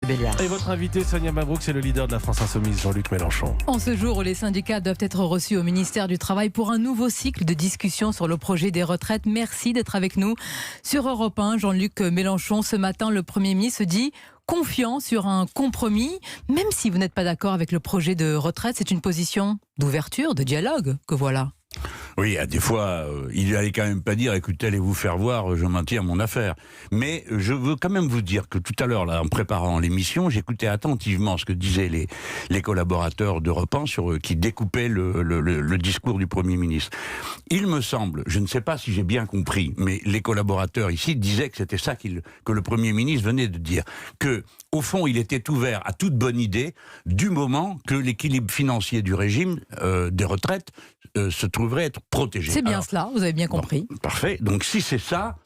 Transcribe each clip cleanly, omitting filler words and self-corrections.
Béliard. Et votre invité, Sonia Mabrouk, c'est le leader de la France Insoumise, Jean-Luc Mélenchon. En ce jour où les syndicats doivent être reçus au ministère du Travail pour un nouveau cycle de discussion sur le projet des retraites, merci d'être avec nous. Sur Europe 1, Jean-Luc Mélenchon, ce matin, le Premier ministre se dit confiant sur un compromis, même si vous n'êtes pas d'accord avec le projet de retraite. C'est une position d'ouverture, de dialogue que voilà. Oui, des fois, il n'allait quand même pas dire, écoutez, allez vous faire voir, je maintiens mon affaire. Mais je veux quand même vous dire que tout à l'heure, là, en préparant l'émission, j'écoutais attentivement ce que disaient les collaborateurs d'Europe 1 qui découpaient le discours du Premier ministre. Il me semble, je ne sais pas si j'ai bien compris, mais les collaborateurs ici disaient que c'était ça que le Premier ministre venait de dire. Que, au fond, il était ouvert à toute bonne idée du moment que l'équilibre financier du régime des retraites se trouverait être protégé. C'est bien cela, vous avez bien compris. Bon, parfait. Donc si c'est ça,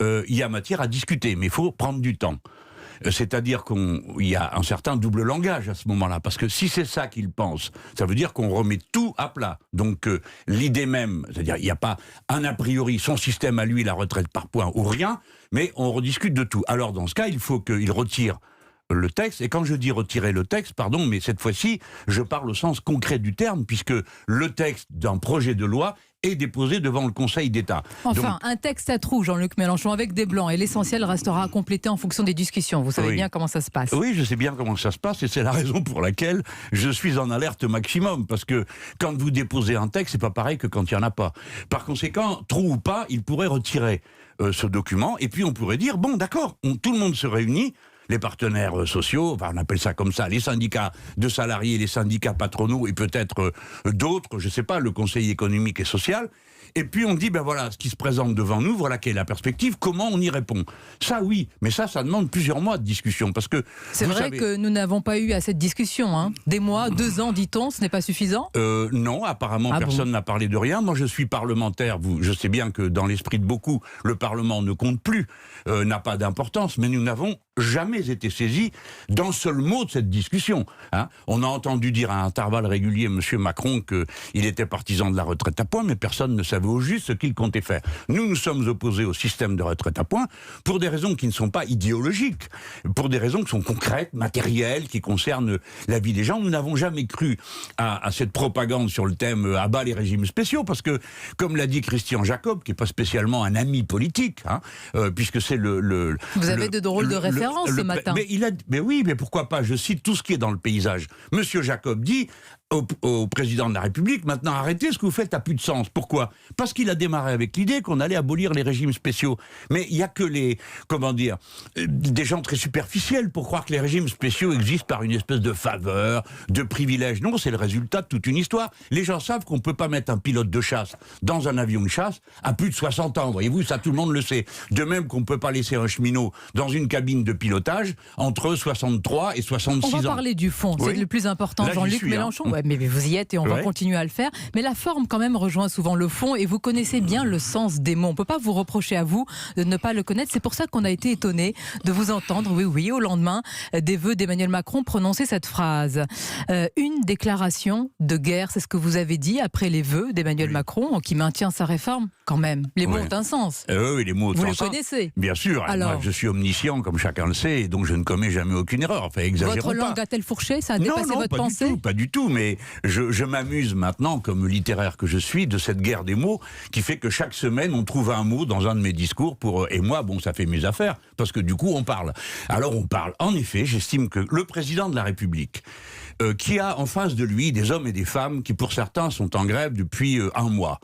il y a matière à discuter, mais il faut prendre du temps. C'est-à-dire qu'il y a un certain double langage à ce moment-là, parce que si c'est ça qu'il pense, ça veut dire qu'on remet tout à plat. Donc l'idée même, c'est-à-dire il n'y a pas un a priori, son système à lui, la retraite par points ou rien, mais on rediscute de tout. Alors dans ce cas, il faut qu'il retire le texte, et quand je dis retirer le texte, pardon, mais cette fois-ci, je parle au sens concret du terme, puisque le texte d'un projet de loi est déposé devant le Conseil d'État. Enfin, donc, un texte à trous, Jean-Luc Mélenchon, avec des blancs, et l'essentiel restera à compléter en fonction des discussions. Vous savez bien comment ça se passe. Oui, je sais bien comment ça se passe, et c'est la raison pour laquelle je suis en alerte maximum, parce que quand vous déposez un texte, c'est pas pareil que quand il n'y en a pas. Par conséquent, trou ou pas, il pourrait retirer ce document, et puis on pourrait dire, bon d'accord, tout le monde se réunit, les partenaires sociaux, enfin, on appelle ça comme ça, les syndicats de salariés, les syndicats patronaux et peut-être d'autres, je ne sais pas, le Conseil économique et social. Et puis on dit, ben voilà, ce qui se présente devant nous, voilà quelle est la perspective, comment on y répond. Ça oui, mais ça demande plusieurs mois de discussion, parce que... C'est vrai que nous n'avons pas eu à cette discussion, hein. Des mois, 2 ans, dit-on, ce n'est pas suffisant ? Non, apparemment personne n'a parlé de rien. Moi je suis parlementaire, je sais bien que dans l'esprit de beaucoup, le Parlement ne compte plus, n'a pas d'importance, mais nous n'avons jamais été saisis d'un seul mot de cette discussion. Hein. On a entendu dire à intervalles réguliers M. Macron qu'il était partisan de la retraite à points, mais personne ne savait au juste ce qu'il comptait faire. Nous sommes opposés au système de retraite à points pour des raisons qui ne sont pas idéologiques, pour des raisons qui sont concrètes, matérielles, qui concernent la vie des gens. Nous n'avons jamais cru à cette propagande sur le thème à bas les régimes spéciaux, parce que, comme l'a dit Christian Jacob, qui n'est pas spécialement un ami politique, hein, puisque c'est Vous avez de drôles de références ce matin. Mais oui, mais pourquoi pas ? Je cite tout ce qui est dans le paysage. Monsieur Jacob dit au président de la République, maintenant arrêtez, ce que vous faites n'a plus de sens. Pourquoi ? Parce qu'il a démarré avec l'idée qu'on allait abolir les régimes spéciaux. Mais il n'y a que des gens très superficiels pour croire que les régimes spéciaux existent par une espèce de faveur, de privilège. Non, c'est le résultat de toute une histoire. Les gens savent qu'on ne peut pas mettre un pilote de chasse dans un avion de chasse à plus de 60 ans. Voyez-vous, ça tout le monde le sait. De même qu'on ne peut pas laisser un cheminot dans une cabine de pilotage entre 63 et 66 ans. On va parler du fond, c'est le plus important, Jean-Luc Mélenchon. Hein. Ouais, mais vous y êtes et on va continuer à le faire. Mais la forme quand même rejoint souvent le fond et vous connaissez bien le sens des mots. On ne peut pas vous reprocher à vous de ne pas le connaître. C'est pour ça qu'on a été étonnés de vous entendre, oui, au lendemain des vœux d'Emmanuel Macron, prononcer cette phrase. Une déclaration de guerre, c'est ce que vous avez dit après les vœux d'Emmanuel Macron, qui maintient sa réforme quand même. Les mots ont un sens. Oui, les mots ont un sens. Vous les connaissez ? Bien sûr. Alors, moi, je suis omniscient, comme chacun le sait, et donc je ne commets jamais aucune erreur. Enfin, exagérons Votre langue a-t-elle fourché ? Ça a dépassé votre pensée ? Non, pas du tout. Mais je m'amuse maintenant, comme littéraire que je suis, de cette guerre des mots qui fait que chaque semaine, on trouve un mot dans un de mes discours et moi, bon, ça fait mes affaires, parce que du coup, on parle. Alors, on parle. En effet, j'estime que le président de la République, qui a en face de lui des hommes et des femmes qui, pour certains, sont en grève depuis un mois,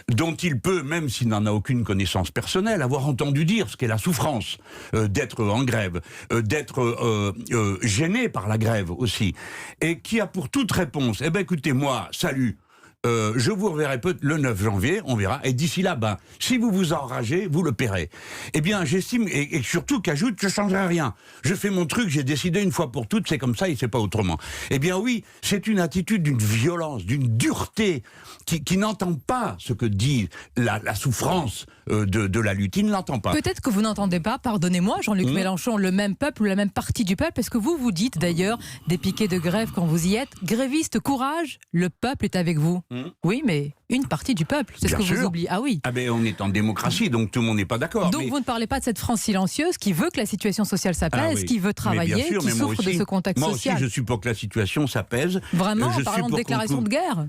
dont il peut, même s'il n'en a aucune connaissance personnelle, avoir entendu dire ce qu'est la souffrance d'être en grève, d'être gêné par la grève aussi, et qui a pour toute réponse, eh bien écoutez, moi, salut, je vous reverrai le 9 janvier, on verra, et d'ici là, si vous vous enragez, vous le paierez. Eh bien, j'estime, et surtout qu'ajoute, je ne changerai rien. Je fais mon truc, j'ai décidé une fois pour toutes, c'est comme ça et c'est pas autrement. Eh bien oui, c'est une attitude d'une violence, d'une dureté, qui n'entend pas ce que dit la souffrance de la lutte, il ne l'entend pas. Peut-être que vous n'entendez pas, pardonnez-moi, Jean-Luc Mélenchon, le même peuple ou la même partie du peuple, parce que vous dites d'ailleurs, des piquets de grève quand vous y êtes, grévistes, courage, le peuple est avec vous. Oui, mais Une partie du peuple, c'est ce Bien que vous sûr. oubliez. Ah oui. Ah ben on est en démocratie, donc tout le monde n'est pas d'accord. Donc mais... vous ne parlez pas de cette France silencieuse qui veut que la situation sociale s'apaise, oui. qui veut Mais travailler, bien sûr, qui mais moi souffre de aussi. ce contexte Moi social. aussi, je suis pour que la situation s'apaise. Vraiment, Je en parlant suis de pour déclaration de guerre.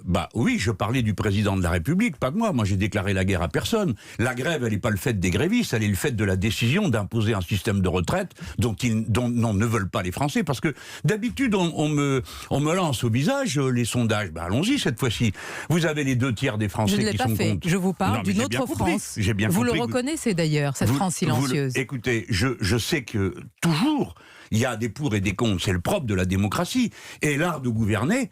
Bah oui, je parlais du président de la République, pas de moi. Moi, j'ai déclaré la guerre à personne. La grève, elle n'est pas le fait des grévistes, elle est le fait de la décision d'imposer un système de retraite dont ne veulent pas les Français. Parce que d'habitude, on me lance au visage les sondages. Bah allons-y cette fois-ci. Vous avez les 2/3 des Français Je ne l'ai qui pas sont fait. contre. Je vous parle Non, mais d'une j'ai bien autre compris. France. J'ai bien Vous le compris. reconnaissez d'ailleurs, cette France silencieuse. Écoutez, je sais que toujours, il y a des pour et des contre. C'est le propre de la démocratie. Et l'art de gouverner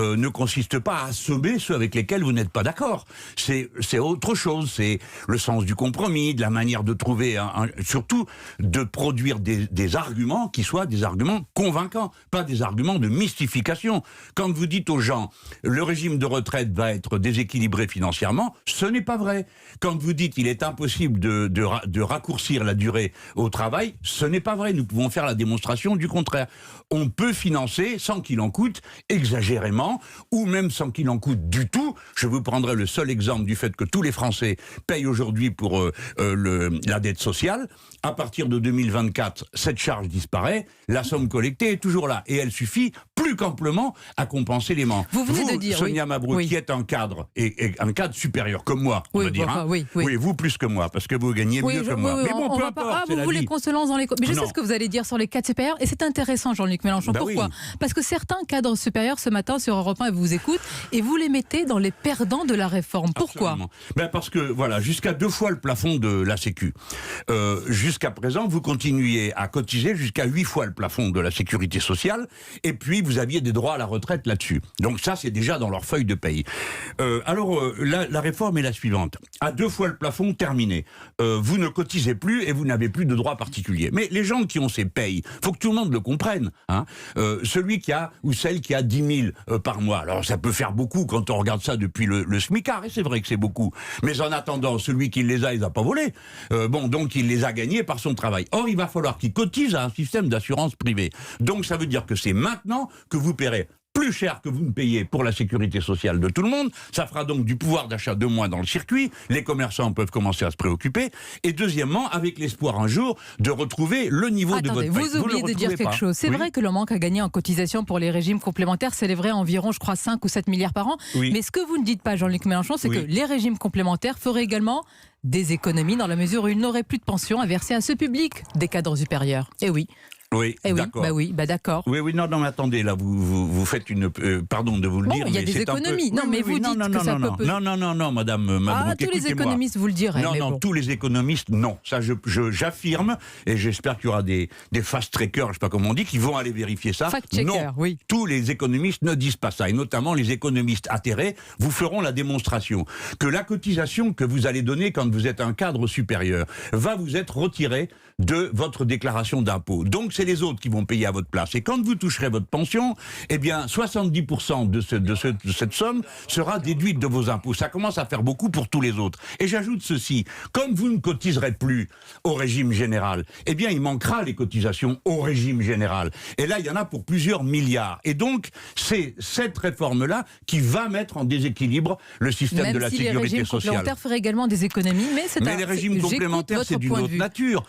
ne consiste pas à assommer ceux avec lesquels vous n'êtes pas d'accord. C'est autre chose. C'est le sens du compromis, de la manière de trouver, surtout de produire des arguments qui soient des arguments convaincants, pas des arguments de mystification. Quand vous dites aux gens, le régime de retraite va être déséquilibré financièrement, ce n'est pas vrai. Quand vous dites, il est impossible de raccourcir la durée au travail, ce n'est pas vrai. Nous pouvons faire la démonstration du contraire. On peut financer sans qu'il en coûte exagérément, ou même sans qu'il en coûte du tout. Je vous prendrai le seul exemple du fait que tous les Français payent aujourd'hui pour la dette sociale. À partir de 2024, cette charge disparaît, la somme collectée est toujours là, et elle suffit plus qu'amplement à compenser les manques. Vous venez de dire, Sonia oui. Mabrouk, Oui. qui est un cadre, et un cadre supérieur comme moi, on Oui, va dire. enfin, hein. oui. Oui, vous plus que moi, parce que vous gagnez mieux que moi. Mais bon, on peu va pas- importe, c'est vous la voulez vie. qu'on se lance dans les... Mais je Non. sais ce que vous allez dire sur les cadres supérieurs, et c'est intéressant, Jean-Luc Mélenchon. Bah Pourquoi oui. Parce que certains cadres supérieurs, ce matin, sur Europe 1, ils vous écoutent, et vous les mettez dans les perdants de la réforme. Pourquoi ? Absolument. Parce que, voilà, jusqu'à 2 fois le plafond de la Sécu. Jusqu'à présent, vous continuiez à cotiser jusqu'à 8 fois le plafond de la Sécurité sociale, et puis vous aviez des droits à la retraite là-dessus. Donc ça, c'est déjà dans leur feuille de paye. La réforme est la suivante. À 2 fois le plafond, terminé. Vous ne cotisez plus et vous n'avez plus de droits particuliers. Mais les gens qui ont ces payes, faut que tout le monde le comprenne. Hein. Celui qui a, ou celle qui a 10 000 par mois, alors ça peut faire beaucoup quand on regarde ça depuis le SMICAR, et c'est vrai que c'est beaucoup. Mais en attendant, celui qui les a, il les a pas volés. Donc il les a gagnés par son travail. Or, il va falloir qu'il cotise à un système d'assurance privée. Donc ça veut dire que c'est maintenant que vous paierez plus cher que vous ne payez pour la sécurité sociale de tout le monde. Ça fera donc du pouvoir d'achat de moins dans le circuit. Les commerçants peuvent commencer à se préoccuper. Et deuxièmement, avec l'espoir un jour de retrouver le niveau de votre paye. Vous oubliez de dire quelque chose. C'est vrai que le manque à gagner en cotisation pour les régimes complémentaires s'élèverait à environ, je crois, 5 ou 7 milliards par an. Oui. Mais ce que vous ne dites pas, Jean-Luc Mélenchon, c'est Oui. que les régimes complémentaires feraient également des économies dans la mesure où ils n'auraient plus de pension à verser à ce public des cadres supérieurs. Eh oui. Oui, Eh oui, d'accord. d'accord. Oui, non, mais attendez, là, vous faites une... pardon de vous le Bon, dire, il y a mais des c'est un peu- économies. Non, mais vous dites que ça peut... Non, madame Mabrouk, tous les écoutez-moi. économistes vous le diraient. mais Non, bon. tous les économistes, non. Ça, j'affirme, et j'espère qu'il y aura des fast-trackers, je sais pas comment on dit, qui vont aller vérifier ça. Fact-checker, Non, oui. tous les économistes ne disent pas ça, et notamment les économistes atterrés vous feront la démonstration que la cotisation que vous allez donner quand vous êtes un cadre supérieur va vous être retirée de votre déclaration d'impôt. Donc, c'est les autres qui vont payer à votre place. Et quand vous toucherez votre pension, eh bien, 70% de cette somme sera déduite de vos impôts. Ça commence à faire beaucoup pour tous les autres. Et j'ajoute ceci, comme vous ne cotiserez plus au régime général, eh bien, il manquera les cotisations au régime général. Et là, il y en a pour plusieurs milliards. Et donc, c'est cette réforme-là qui va mettre en déséquilibre le système Même de la si les sécurité régimes sociale. complémentaires feraient également des économies, mais Les régimes complémentaires, c'est d'une autre nature.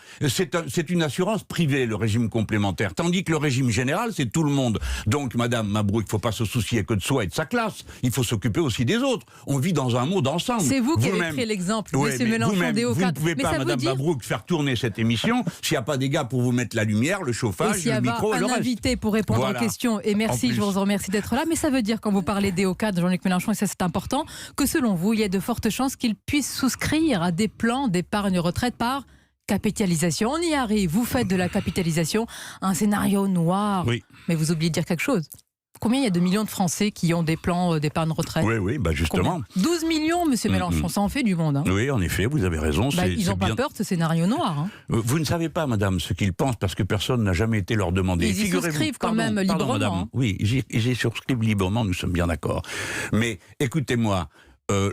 C'est une assurance privée, le régime complémentaire. Tandis que le régime général, c'est tout le monde. Donc, madame Mabrouk, il ne faut pas se soucier que de soi et de sa classe. Il faut s'occuper aussi des autres. On vit dans un monde ensemble. C'est vous qui avez Vous-même- pris l'exemple, Ouais, monsieur mais Mélenchon vous-même, des hauts vous ne cadres. pouvez Mais pas, ça veut madame dire- Mabrouk, faire tourner cette émission s'il n'y a pas des gars pour vous mettre la lumière, le Et chauffage, s'il y le avait micro et le un reste. invité pour répondre Voilà. aux questions, et En merci, plus. je vous remercie d'être là, mais ça veut dire, quand vous parlez des hauts cadres, Jean-Luc Mélenchon, et ça c'est important, que selon vous, il y a de fortes chances qu'ils puissent souscrire à des plans d'épargne retraite par capitalisation. On y arrive, vous faites de la capitalisation un scénario noir. Oui. Mais vous oubliez de dire quelque chose. Combien il y a de millions de Français qui ont des plans d'épargne retraite? Oui, justement. Combien 12 millions, monsieur Mélenchon, ça en fait du monde. Hein. Oui, en effet, vous avez raison. Ils n'ont pas peur de ce scénario noir. Hein. Vous ne savez pas, madame, ce qu'ils pensent, parce que personne n'a jamais été leur demander. Ils y Figurez-vous- souscrivent quand Pardon, même librement, madame. hein. Oui, ils y souscrivent librement, nous sommes bien d'accord. Mais écoutez-moi,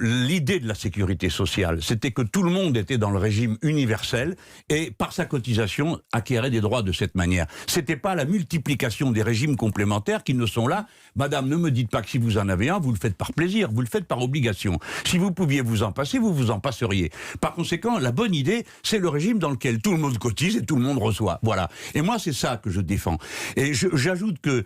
l'idée de la sécurité sociale, c'était que tout le monde était dans le régime universel et par sa cotisation acquérait des droits de cette manière. C'était pas la multiplication des régimes complémentaires qui ne sont là. Madame, ne me dites pas que si vous en avez un, vous le faites par plaisir, vous le faites par obligation. Si vous pouviez vous en passer, vous vous en passeriez. Par conséquent, la bonne idée, c'est le régime dans lequel tout le monde cotise et tout le monde reçoit. Voilà. Et moi, c'est ça que je défends. Et j'ajoute que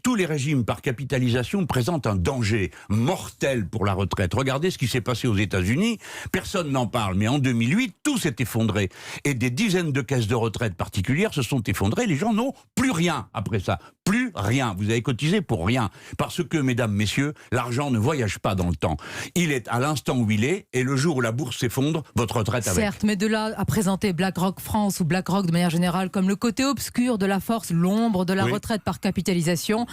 tous les régimes par capitalisation présentent un danger mortel pour la retraite. Regardez ce qui s'est passé aux États-Unis. Personne n'en parle, mais en 2008, tout s'est effondré. Et des dizaines de caisses de retraite particulières se sont effondrées. Les gens n'ont plus rien après ça. Plus rien. Vous avez cotisé pour rien. Parce que, mesdames, messieurs, l'argent ne voyage pas dans le temps. Il est à l'instant où il est, et le jour où la bourse s'effondre, votre retraite avec. Certes, mais de là à présenter BlackRock France ou BlackRock de manière générale comme le côté obscur de la force, l'ombre de la retraite par capitalisation,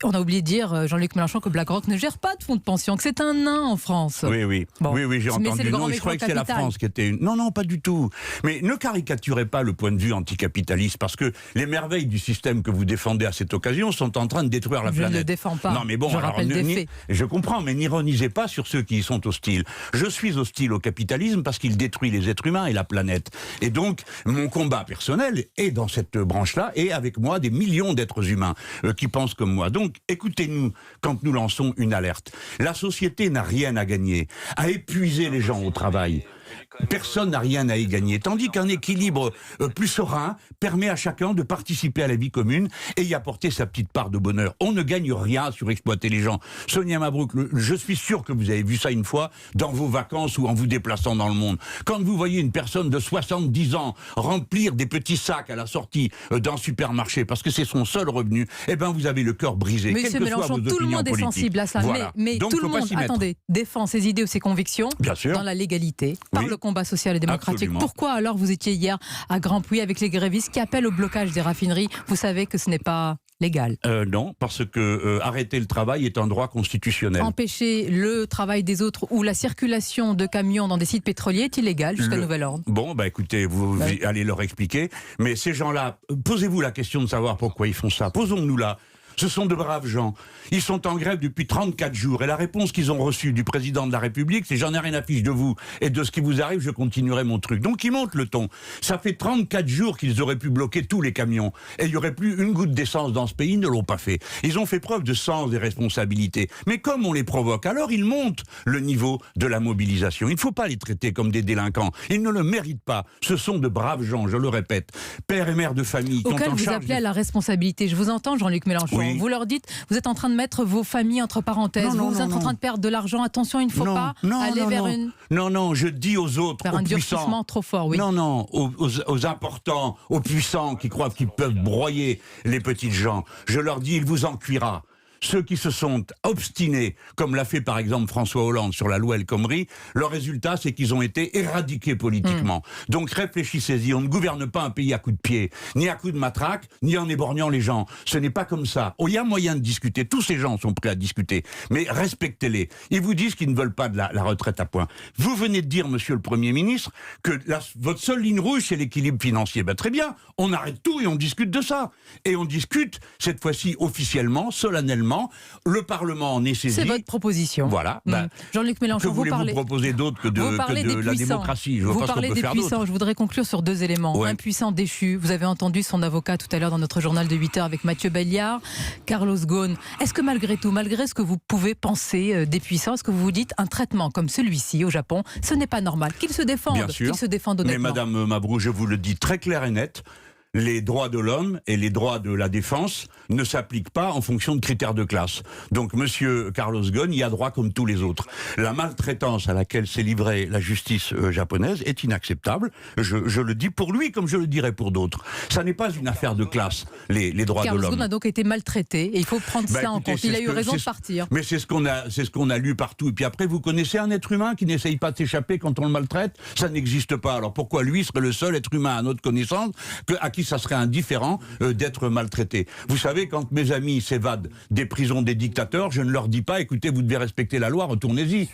on a oublié de dire, Jean-Luc Mélenchon, que BlackRock ne gère pas de fonds de pension, que c'est un nain en France. Oui, Bon. oui, j'ai entendu. Non, je croyais que c'est la capital. France qui était une... Non, pas du tout. Mais ne caricaturez pas le point de vue anticapitaliste, parce que les merveilles du système que vous défendez à cette occasion sont en train de détruire la planète. Je ne le défends pas. Non, mais bon, je rappelle des faits. Je comprends, mais n'ironisez pas sur ceux qui y sont hostiles. Je suis hostile au capitalisme parce qu'il détruit les êtres humains et la planète. Et donc, mon combat personnel est dans cette branche-là, et avec moi, des millions d'êtres humains qui pensent comme moi. Donc, écoutez-nous quand nous lançons une alerte. La société n'a rien à gagner à épuiser les gens au travail. Personne n'a rien à y gagner. Tandis qu'un équilibre plus serein permet à chacun de participer à la vie commune et y apporter sa petite part de bonheur. On ne gagne rien sur exploiter les gens. Sonia Mabrouk, je suis sûr que vous avez vu ça une fois dans vos vacances ou en vous déplaçant dans le monde. Quand vous voyez une personne de 70 ans remplir des petits sacs à la sortie d'un supermarché parce que c'est son seul revenu, eh ben vous avez le cœur brisé. Monsieur Mélenchon, tout le monde est sensible à ça. Voilà. Mais donc, tout le monde, attendez, défend ses idées ou ses convictions dans la légalité, par le combat social et démocratique. Absolument. Pourquoi alors vous étiez hier à Grandpuits avec les grévistes qui appellent au blocage des raffineries? Vous savez que ce n'est pas légal. Non, parce que arrêter le travail est un droit constitutionnel. Empêcher le travail des autres ou la circulation de camions dans des sites pétroliers est illégal jusqu'à nouvel ordre. Bon, écoutez, vous allez leur expliquer. Mais ces gens-là, posez-vous la question de savoir pourquoi ils font ça. Posons-nous-la. Ce sont de braves gens. Ils sont en grève depuis 34 jours. Et la réponse qu'ils ont reçue du président de la République, c'est « j'en ai rien à fiche de vous et de ce qui vous arrive, je continuerai mon truc ». Donc ils montent le ton. Ça fait 34 jours qu'ils auraient pu bloquer tous les camions. Et il n'y aurait plus une goutte d'essence dans ce pays, ils ne l'ont pas fait. Ils ont fait preuve de sens et responsabilité. Mais comme on les provoque, alors ils montent le niveau de la mobilisation. Il ne faut pas les traiter comme des délinquants. Ils ne le méritent pas. Ce sont de braves gens, je le répète. Pères et mères de famille. Auquel vous appelez à la responsabilité. Je vous entends, Jean-Luc Mélenchon. Oui. Vous leur dites, vous êtes en train de mettre vos familles entre parenthèses, vous êtes en train de perdre de l'argent, attention, il ne faut pas aller vers une... Non, je dis aux autres, vers aux un puissants... durcissement trop fort, oui. Non, aux importants, aux puissants qui croient qu'ils peuvent broyer les petites gens, je leur dis, il vous en cuira. Ceux qui se sont obstinés, comme l'a fait par exemple François Hollande sur la loi El Khomri, le résultat c'est qu'ils ont été éradiqués politiquement. Donc réfléchissez-y, on ne gouverne pas un pays à coups de pied, ni à coups de matraque, ni en éborgnant les gens. Ce n'est pas comme ça. Il y a moyen de discuter, tous ces gens sont prêts à discuter, mais respectez-les. Ils vous disent qu'ils ne veulent pas de la retraite à point. Vous venez de dire, monsieur le Premier ministre, que votre seule ligne rouge c'est l'équilibre financier. Très bien, on arrête tout et on discute de ça. Et on discute, cette fois-ci officiellement, solennellement. Le Parlement en est saisi. C'est votre proposition. Voilà. Jean-Luc Mélenchon, que voulez-vous proposer d'autre que de la démocratie? Je vois pas ce qu'on peut faire d'autre. Je voudrais conclure sur deux éléments. Ouais. Un puissant déchu. Vous avez entendu son avocat tout à l'heure dans notre journal de 8h avec Mathieu Belliard, Carlos Ghosn. Est-ce que malgré tout, malgré ce que vous pouvez penser des puissants, est-ce que vous vous dites un traitement comme celui-ci au Japon, ce n'est pas normal? Qu'ils se défendent, qu'ils se défendent honnêtement. Mais Madame Mabrouk, je vous le dis très clair et net, les droits de l'homme et les droits de la défense ne s'appliquent pas en fonction de critères de classe. Donc monsieur Carlos Ghosn y a droit comme tous les autres. La maltraitance à laquelle s'est livrée la justice japonaise est inacceptable. Je le dis pour lui comme je le dirais pour d'autres. Ça n'est pas une affaire de classe, les droits de l'homme. Carlos Ghosn a donc été maltraité et il faut prendre ça en compte. Il a eu raison de partir. Mais c'est ce qu'on a lu partout. Et puis après, vous connaissez un être humain qui n'essaye pas de s'échapper quand on le maltraite? Ça n'existe pas. Alors pourquoi lui serait le seul être humain à notre connaissance à qui ça serait indifférent d'être maltraité? Vous savez, quand mes amis s'évadent des prisons des dictateurs, je ne leur dis pas, écoutez, vous devez respecter la loi, retournez-y.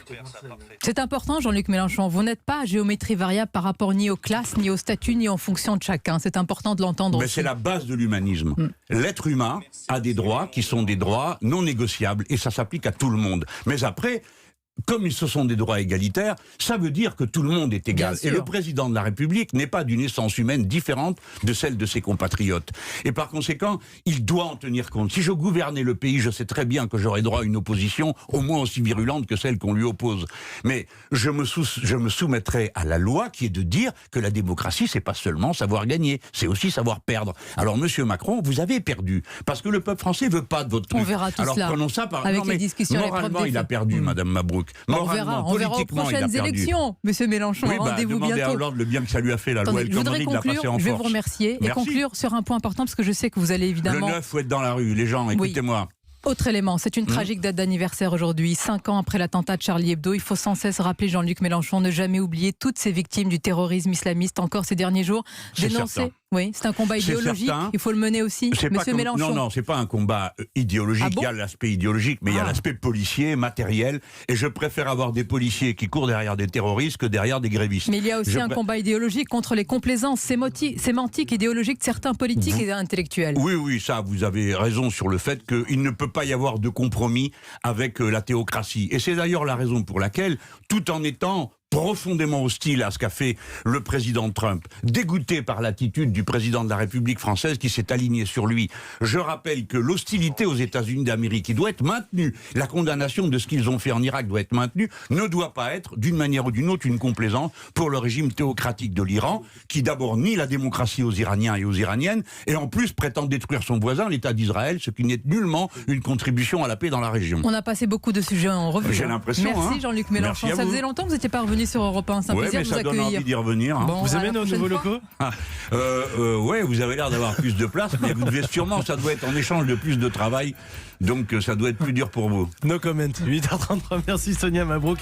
C'est important, Jean-Luc Mélenchon. Vous n'êtes pas à géométrie variable par rapport ni aux classes, ni au statut, ni en fonction de chacun. C'est important de l'entendre aussi. C'est la base de l'humanisme. L'être humain a des droits qui sont des droits non négociables et ça s'applique à tout le monde. Mais après, comme ce sont des droits égalitaires, ça veut dire que tout le monde est égal. Bien Et le sûr. président de la République n'est pas d'une essence humaine différente de celle de ses compatriotes. Et par conséquent, il doit en tenir compte. Si je gouvernais le pays, je sais très bien que j'aurais droit à une opposition au moins aussi virulente que celle qu'on lui oppose. Mais je me soumettrai à la loi qui est de dire que la démocratie, c'est pas seulement savoir gagner, c'est aussi savoir perdre. Alors, monsieur Macron, vous avez perdu. Parce que le peuple français veut pas de votre truc. On verra tout Alors, cela. prenons ça par... Avec les discussions, les preuves moralement, des il a faits. perdu, madame Mabrouk. On verra aux politiquement, il a prochaines perdu. élections, monsieur Mélenchon. Oui, Rendez-vous demandez à bientôt. Hollande le bien que ça lui a fait, la loi Attendez, El je voudrais Khomri, de la conclure, passer en je vais force. vous remercier et Merci. conclure sur un point important parce que je sais que vous allez évidemment... Le 9, faut être dans la rue, les gens, écoutez-moi. Autre élément, c'est une tragique date d'anniversaire aujourd'hui, 5 ans après l'attentat de Charlie Hebdo. Il faut sans cesse rappeler, Jean-Luc Mélenchon, ne jamais oublier toutes ces victimes du terrorisme islamiste encore ces derniers jours. C'est Dénoncer, certain. oui, c'est un combat C'est idéologique, certain. il faut le mener aussi, C'est pas monsieur comme- Mélenchon. Non, c'est pas un combat idéologique. Ah bon Il y a l'aspect idéologique, mais il y a Ah. l'aspect policier, matériel. Et je préfère avoir des policiers qui courent derrière des terroristes que derrière des grévistes. Mais il y a aussi Je un pré- combat idéologique contre les complaisances sémantiques, idéologiques de certains politiques et intellectuels. Oui, ça, vous avez raison sur le fait qu'il ne peut pas y avoir de compromis avec la théocratie. Et c'est d'ailleurs la raison pour laquelle, tout en étant profondément hostile à ce qu'a fait le président Trump, dégoûté par l'attitude du président de la République française qui s'est aligné sur lui. Je rappelle que l'hostilité aux États-Unis d'Amérique, qui doit être maintenue, la condamnation de ce qu'ils ont fait en Irak doit être maintenue, ne doit pas être, d'une manière ou d'une autre, une complaisance pour le régime théocratique de l'Iran, qui d'abord nie la démocratie aux Iraniens et aux Iraniennes, et en plus prétend détruire son voisin, l'État d'Israël, ce qui n'est nullement une contribution à la paix dans la région. On a passé beaucoup de sujets en revue. J'ai l'impression, Merci hein. Jean-Luc Mélenchon. Merci à Ça vous. faisait longtemps que vous n'étiez pas revenu sur Europe 1. C'est un Ouais, plaisir mais de vous ça donne accueillir. envie d'y revenir. Hein. Bon, Vous à aimez la nos prochaine nouveaux fois. locaux Ouais, vous avez l'air d'avoir plus de place, mais vous devez sûrement, ça doit être en échange de plus de travail, donc ça doit être plus dur pour vous. No comment. 8h33. Merci Sonia Mabrouk.